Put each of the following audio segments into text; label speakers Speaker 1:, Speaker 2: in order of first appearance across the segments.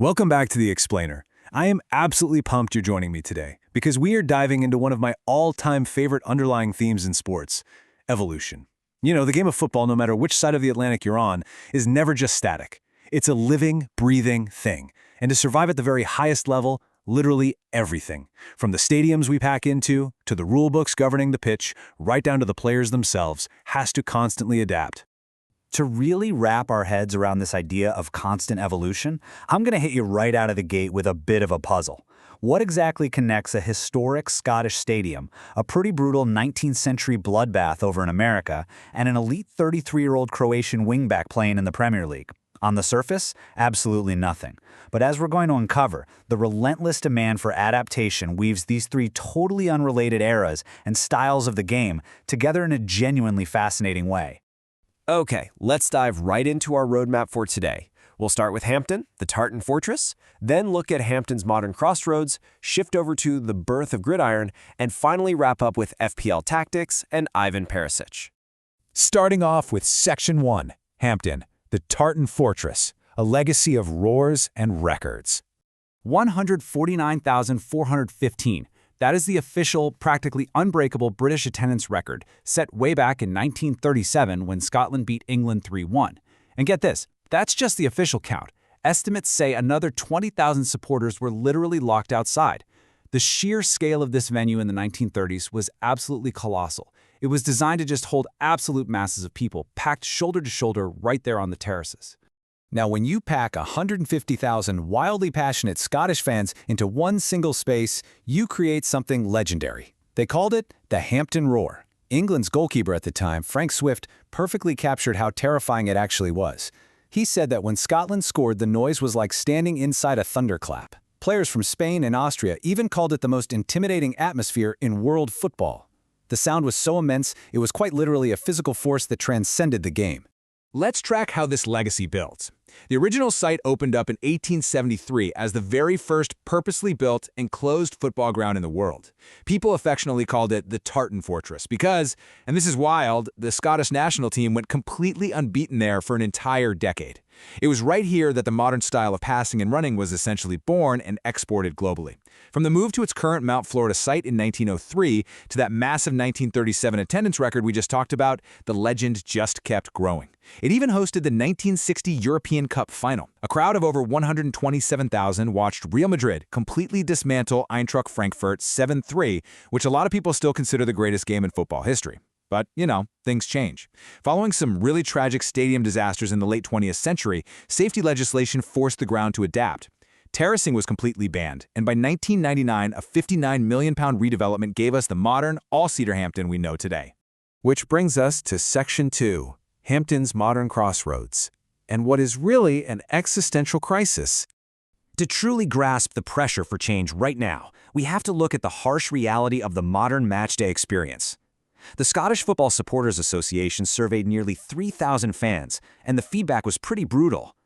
Speaker 1: Welcome back to The Explainer. I am absolutely pumped you're joining me today because we are diving into one of my all-time favorite underlying themes in sports, evolution. You know, the game of football, no matter which side of the Atlantic you're on, is never just static. It's a living, breathing thing. And to survive at the very highest level, literally everything, from the stadiums we pack into, to the rule books governing the pitch, right down to the players themselves, has to constantly adapt.
Speaker 2: To really wrap our heads around this idea of constant evolution, I'm going to hit you right out of the gate with a bit of a puzzle. What exactly connects a historic Scottish stadium, a pretty brutal 19th century bloodbath over in America, and an elite 33-year-old Croatian wingback playing in the Premier League? On the surface, absolutely nothing. But as we're going to uncover, the relentless demand for adaptation weaves these three totally unrelated eras and styles of the game together in a genuinely fascinating way.
Speaker 3: Okay, let's dive right into our roadmap for today. We'll start with Hampden, the Tartan Fortress, then look at Hampden's modern crossroads, shift over to the birth of gridiron, and finally wrap up with FPL tactics and Ivan Perisic.
Speaker 1: Starting off with Section 1, Hampden, the Tartan Fortress, a legacy of roars and records.
Speaker 4: 149,415. That is the official, practically unbreakable British attendance record, set way back in 1937 when Scotland beat England 3-1. And get this, that's just the official count. Estimates say another 20,000 supporters were literally locked outside. The sheer scale of this venue in the 1930s was absolutely colossal. It was designed to just hold absolute masses of people, packed shoulder to shoulder right there on the terraces.
Speaker 1: Now, when you pack 150,000 wildly passionate Scottish fans into one single space, you create something legendary. They called it the Hampden Roar. England's goalkeeper at the time, Frank Swift, perfectly captured how terrifying it actually was. He said that when Scotland scored, the noise was like standing inside a thunderclap. Players from Spain and Austria even called it the most intimidating atmosphere in world football. The sound was so immense, it was quite literally a physical force that transcended the game.
Speaker 5: Let's track how this legacy builds. The original site opened up in 1873 as the very first purposely built, enclosed football ground in the world. People affectionately called it the Tartan Fortress because, and this is wild, the Scottish national team went completely unbeaten there for an entire decade. It was right here that the modern style of passing and running was essentially born and exported globally. From the move to its current Mount Florida site in 1903 to that massive 1937 attendance record we just talked about, the legend just kept growing. It even hosted the 1960 European Cup final. A crowd of over 127,000 watched Real Madrid completely dismantle Eintracht Frankfurt 7-3, which a lot of people still consider the greatest game in football history. But, you know, things change. Following some really tragic stadium disasters in the late 20th century, safety legislation forced the ground to adapt. Terracing was completely banned, and by 1999, a £59 million redevelopment gave us the modern, all-seater Hampden we know today.
Speaker 1: Which brings us to Section 2, Hampden's modern crossroads, and what is really an existential crisis.
Speaker 2: To truly grasp the pressure for change right now, we have to look at the harsh reality of the modern matchday experience. The Scottish Football Supporters Association surveyed nearly 3,000 fans, and the feedback was pretty brutal.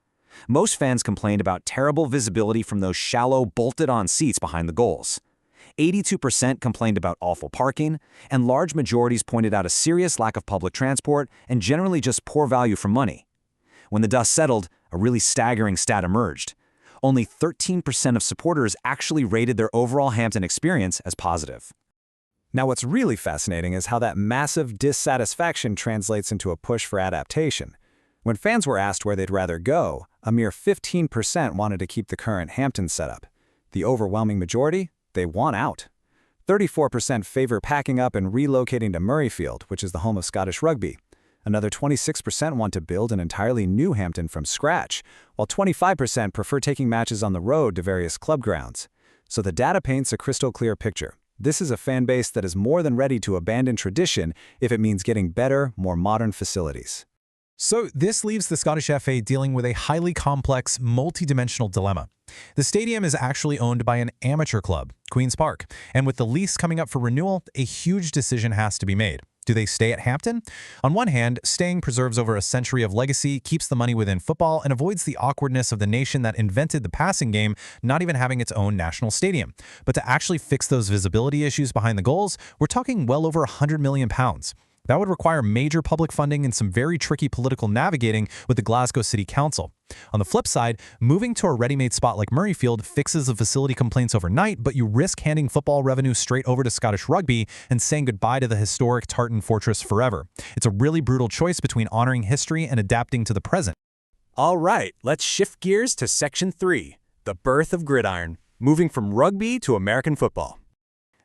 Speaker 2: Most fans complained about terrible visibility from those shallow, bolted-on seats behind the goals. 82% complained about awful parking, and large majorities pointed out a serious lack of public transport and generally just poor value for money. When the dust settled, a really staggering stat emerged. Only 13% of supporters actually rated their overall Hampden experience as positive.
Speaker 1: Now, what's really fascinating is how that massive dissatisfaction translates into a push for adaptation. When fans were asked where they'd rather go, a mere 15% wanted to keep the current Hampden setup. The overwhelming majority, they want out. 34% favor packing up and relocating to Murrayfield, which is the home of Scottish rugby. Another 26% want to build an entirely new Hampden from scratch, while 25% prefer taking matches on the road to various club grounds. So the data paints a crystal clear picture. This is a fan base that is more than ready to abandon tradition if it means getting better, more modern facilities.
Speaker 6: So this leaves the Scottish FA dealing with a highly complex, multi-dimensional dilemma. The stadium is actually owned by an amateur club, Queen's Park, and with the lease coming up for renewal, a huge decision has to be made. Do they stay at Hampden? On one hand, staying preserves over a century of legacy, keeps the money within football, and avoids the awkwardness of the nation that invented the passing game not even having its own national stadium. But to actually fix those visibility issues behind the goals, we're talking well over £100 million. That would require major public funding and some very tricky political navigating with the Glasgow City Council. On the flip side, moving to a ready-made spot like Murrayfield fixes the facility complaints overnight, but you risk handing football revenue straight over to Scottish rugby and saying goodbye to the historic Tartan Fortress forever. It's a really brutal choice between honoring history and adapting to the present.
Speaker 2: All right, let's shift gears to Section 3, the birth of gridiron, moving from rugby to American football.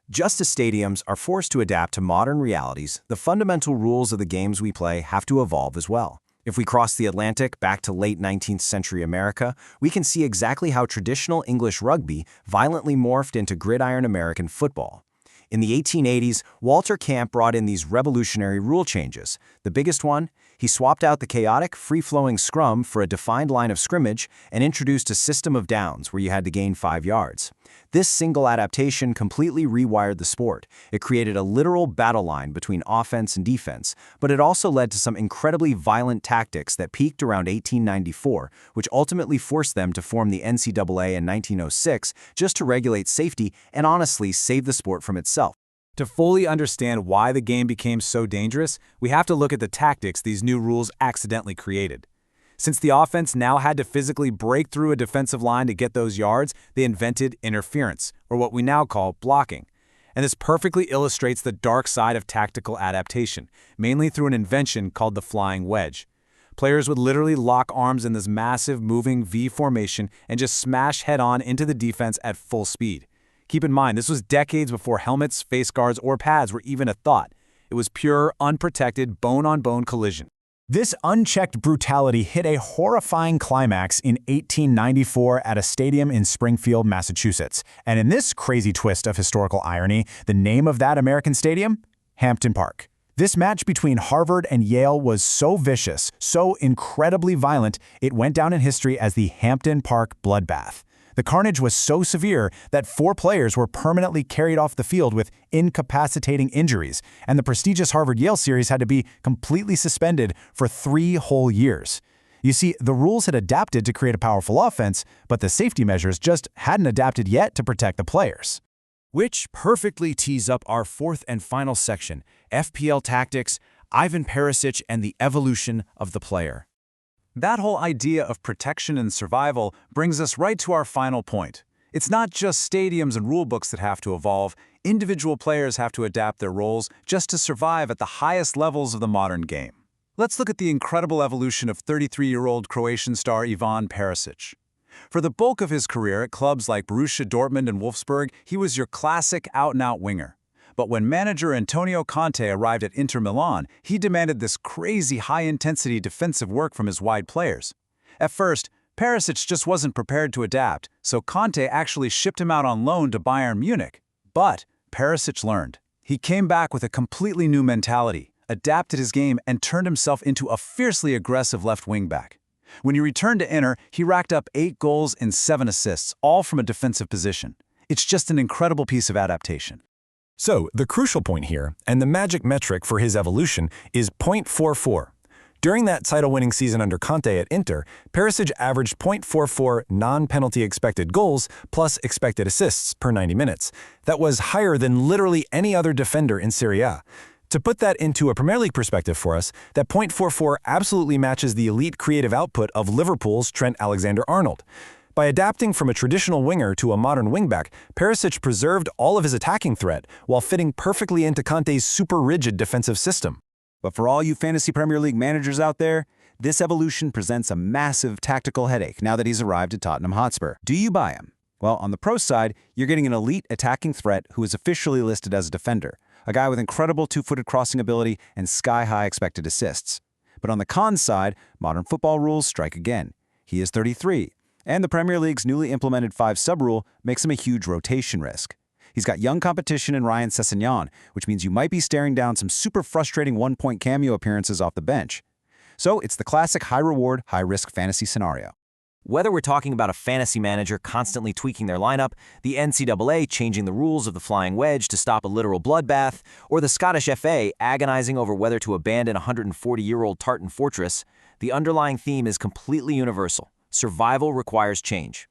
Speaker 2: Just as stadiums are forced to adapt to modern realities, the fundamental rules of the games we play have to evolve as well. If we cross the Atlantic back to late 19th century America, we can see exactly how traditional English rugby violently morphed into gridiron American football. In the 1880s, Walter Camp brought in these revolutionary rule changes. The biggest one, he swapped out the chaotic, free-flowing scrum for a defined line of scrimmage and introduced a system of downs where you had to gain 5 yards. This single adaptation completely rewired the sport. It created a literal battle line between offense and defense, but it also led to some incredibly violent tactics that peaked around 1894, which ultimately forced them to form the NCAA in 1906 just to regulate safety and honestly save the sport from itself.
Speaker 4: To fully understand why the game became so dangerous, we have to look at the tactics these new rules accidentally created. Since the offense now had to physically break through a defensive line to get those yards, they invented interference, or what we now call blocking. And this perfectly illustrates the dark side of tactical adaptation, mainly through an invention called the flying wedge. Players would literally lock arms in this massive moving V formation and just smash head-on into the defense at full speed. Keep in mind, this was decades before helmets, face guards, or pads were even a thought. It was pure, unprotected, bone-on-bone collision.
Speaker 1: This unchecked brutality hit a horrifying climax in 1894 at a stadium in Springfield, Massachusetts. And in this crazy twist of historical irony, the name of that American stadium? Hampden Park. This match between Harvard and Yale was so vicious, so incredibly violent, it went down in history as the Hampden Park bloodbath. The carnage was so severe that 4 players were permanently carried off the field with incapacitating injuries, and the prestigious Harvard-Yale series had to be completely suspended for 3 whole years. You see, the rules had adapted to create a powerful offense, but the safety measures just hadn't adapted yet to protect the players.
Speaker 2: Which perfectly tees up our fourth and final section, FPL tactics, Ivan Perisic and the evolution of the player.
Speaker 4: That whole idea of protection and survival brings us right to our final point. It's not just stadiums and rulebooks that have to evolve. Individual players have to adapt their roles just to survive at the highest levels of the modern game. Let's look at the incredible evolution of 33-year-old Croatian star Ivan Perisic. For the bulk of his career at clubs like Borussia Dortmund and Wolfsburg, he was your classic out-and-out winger. But when manager Antonio Conte arrived at Inter Milan, he demanded this crazy high-intensity defensive work from his wide players. At first, Perisic just wasn't prepared to adapt, so Conte actually shipped him out on loan to Bayern Munich. But Perisic learned. He came back with a completely new mentality, adapted his game, and turned himself into a fiercely aggressive left wing-back. When he returned to Inter, he racked up 8 goals and 7 assists, all from a defensive position. It's just an incredible piece of adaptation.
Speaker 1: So, the crucial point here, and the magic metric for his evolution, is 0.44. During that title-winning season under Conte at Inter, Perisic averaged 0.44 non-penalty expected goals plus expected assists per 90 minutes. That was higher than literally any other defender in Serie A. To put that into a Premier League perspective for us, that 0.44 absolutely matches the elite creative output of Liverpool's Trent Alexander-Arnold. By adapting from a traditional winger to a modern wingback, Perisic preserved all of his attacking threat while fitting perfectly into Conte's super rigid defensive system.
Speaker 7: But for all you fantasy Premier League managers out there, this evolution presents a massive tactical headache now that he's arrived at Tottenham Hotspur. Do you buy him? Well, on the pro side, you're getting an elite attacking threat who is officially listed as a defender, a guy with incredible two-footed crossing ability and sky-high expected assists. But on the con side, modern football rules strike again. He is 33. And the Premier League's newly implemented 5 sub rule makes him a huge rotation risk. He's got young competition in Ryan Sessegnon, which means you might be staring down some super frustrating one-point cameo appearances off the bench. So it's the classic high-reward, high-risk fantasy scenario.
Speaker 2: Whether we're talking about a fantasy manager constantly tweaking their lineup, the NCAA changing the rules of the flying wedge to stop a literal bloodbath, or the Scottish FA agonizing over whether to abandon a 140-year-old Tartan Fortress, the underlying theme is completely universal. Survival requires change.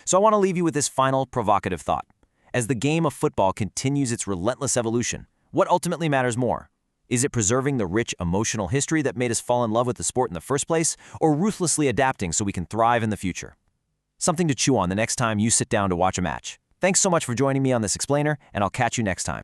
Speaker 2: So I want to leave you with this final provocative thought. As the game of football continues its relentless evolution, what ultimately matters more? Is it preserving the rich emotional history that made us fall in love with the sport in the first place, or ruthlessly adapting so we can thrive in the future? Something to chew on the next time you sit down to watch a match. Thanks so much for joining me on this explainer, and I'll catch you next time.